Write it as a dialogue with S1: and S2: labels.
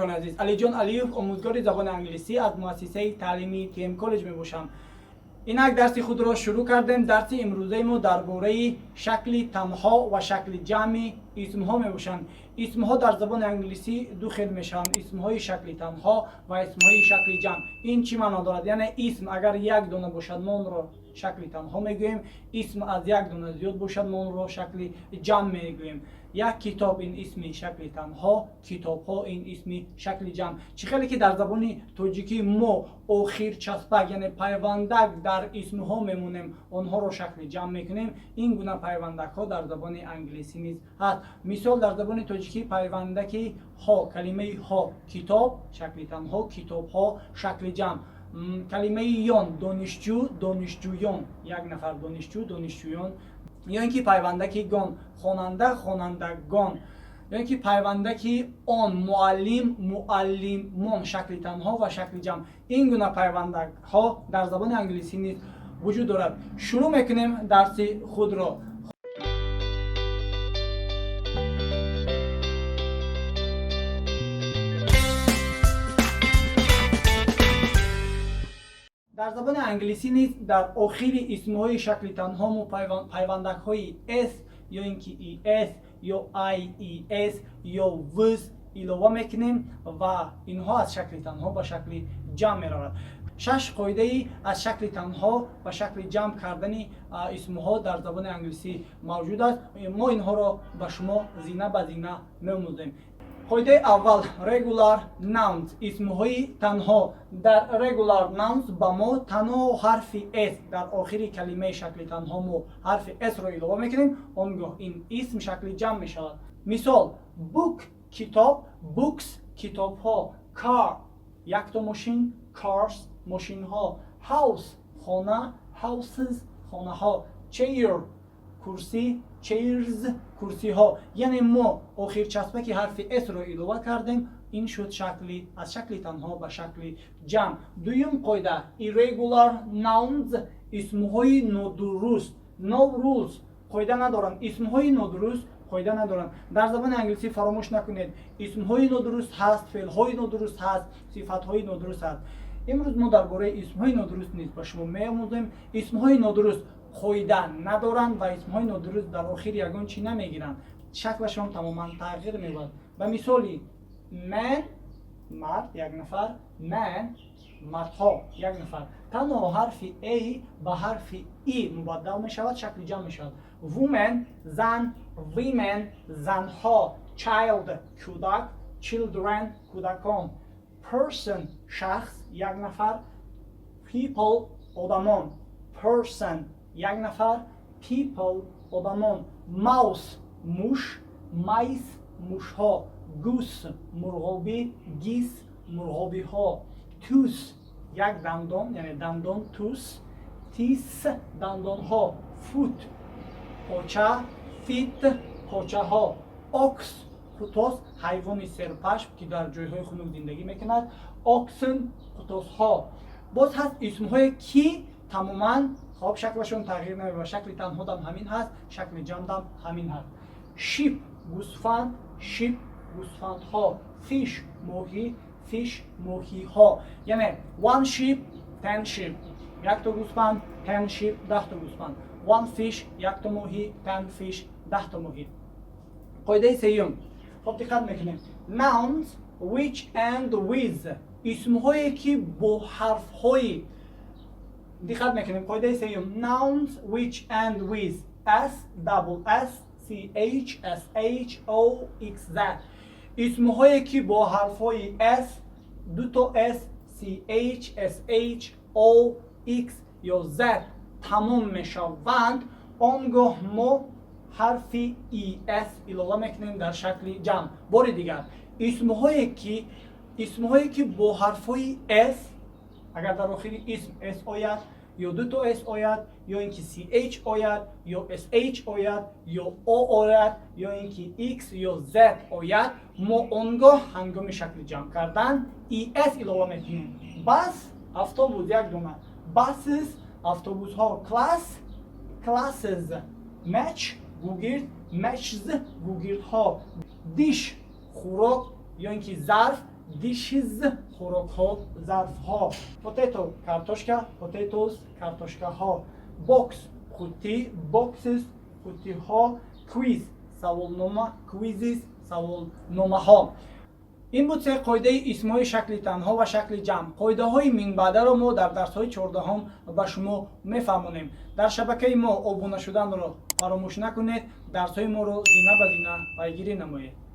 S1: بینندگان عزیز، علی جان علیوف، آموزگار زبان انگلیسی از مؤسسه تعلیمی TM کالج میباشم. اینک درس خود را شروع کردیم. درس امروزه ما درباره شکل تنها و شکل جمع اسم ها میباشند. اسم ها در زبان انگلیسی دو خیل میشوند، اسم های شکل تنها و اسم های شکل جمع. این چی معنا دارد؟ یعنی اسم اگر یک دانه باشد ما اون را شکل تنها میگوییم، اسم از یک دانه زیاد باشد ما اون را شکل جمع میگوییم. یک کتاب این اسم شکل تنها، کتاب ها این اسم شکل جمع. چه خیلی که در زبان تاجیکی ما آخر چسبک یعنی پیوندک در اسم ها میمونیم، آنها را شکل جمع میکنیم. این گونه پیوندک ها در زبان انگلیسی نیز هست. مثال در زبان تاجیکی پیوندک ها، کلمه ها کتاب شکل تنها، کتاب ها شکل جمع. کلمه یون دانشجو، دانشجویان، یک نفر دانشجو، دانشجویان. یا اینکه پیوندک گان خواننده، خوانندگان. یا اینکه پیوندک آن معلم، معلمان شکل تنها و شکل جمع. این گونه پیوندک ها در زبان انگلیسی نیز وجود دارد. شروع میکنیم درس خود را. در زبان انگلیسی نیز در آخر اسمهای شکل تنها و پیوندک های s یا اینکه es یا ies یا vs علاوه میکنیم و اینها از شکل تنها به شکل جمع میرود. 6 قاعده از شکل تنها و شکل جمع کردن اسمها در زبان انگلیسی موجود است. ما اینها را به شما زینه به زینه می‌آموزیم. قاعده اول regular nouns، اسمهای تنها. در regular nouns با ما تنها حرف s در آخر کلمه شکل تنها ما حرف s را علاوه میکنیم، آنگاه این اسم شکل جمع می شود. مثال book کتاب، books کتاب ها، car یک تا ماشین، cars ماشین ها، house خانه، houses خانه ها، chair کرسی، chairs کرسی ها. یعنی ما آخر چسبک حرف s را علاوه کردیم، این شد شکلی از شکل تنها به شکل جمع. دویم قاعده irregular nouns، اسمهای نادرست. no rules قاعده ندارند، اسمهای نادرست قاعده ندارند. در زبان انگلیسی فراموش نکنید اسمهای نادرست هست، فعلهای نادرست هست، صفتهای نادرست هست. امروز ما درباره اسمهای نادرست نیز به شما می‌آموزیم. اسمهای نادرست قاعده ندارند و اسمهای نادرست در آخر یگان چی نمیگیرند، شکلشان تماما تغییر می‌یابد. به مثالی من مرد یک نفر، من مردها یک نفر. تنها حرف ای به حرف ای مبدل می شود، شکل جمع می شود. woman زن، women زنها، child کودک، children کودکان، person شخص یک نفر، people آدمان، person یک نفر، people آدمان، mouse موش، mice موشها، goose مرغابی، geese مرغابی ها، tooth یک دندان یعنی دندان، tooth، teeth دندان ها، foot پاچه، feet پاچه ها، ox خطاس حیوان سرپشم که در جایهای خنک زندگی میکند، oxen خطاس ها. باز هست اسم های کی تماما خب شکلشون تغییر نمی‌یابد، شکل تنها هم همین هست، شکل جمع هم همین هست. sheep گوسفند، sheep گوسفند ها، fish ماهی، fish ماهی ها. یعنی one sheep 10 sheep یک تا گوسفند، 10 sheep 10 تا گوسفند، one fish یک تا ماهی، 10 fish 10 تا ماهی. قاعده سوم خب دقت میکنیم nouns which and with، اسمهایی که با حرف های دقت میکنیم. قاعده سوم nouns which and with s double s c h s h o x z، اسمهایی که با حرف های s دو تا s c h s h o x یا z تمام میشوند، آنگاه ما حرف es علاوه میکنیم در شکل جمع. بار دیگر اسمهایی که با حرفهای s اگر در آخر اسم s آید یا دو تا s آید یا اینکه ch آید یا sh آید یا o آید یا اینکه x یا z آید، ما آنگاه هنگام شکل جمع کردن es علاوه میکنیم. بس اتوبوس یک دونه، buses اتوبوس ها، class classes، match گوگرد matches گوگرد ها، دیش خوراک یا اینکه ظرف dishes خوراک ها، ظرف ها. potato کارتوشکا، potatoes کارتوشکا ها. box قوطی، boxes قوطی ها. quiz سوالنامه، quizzes سوالنامه ها. این بود سه قاعده اسمهای شکل تنها و شکل جمع. قاعده های من بعده را ما در درس های 14 هم به شما میفهمونیم. در شبکه ما ابونه شدن را فراموش نکنید. درس های ما را زینه به زینه پیگیری نمایید.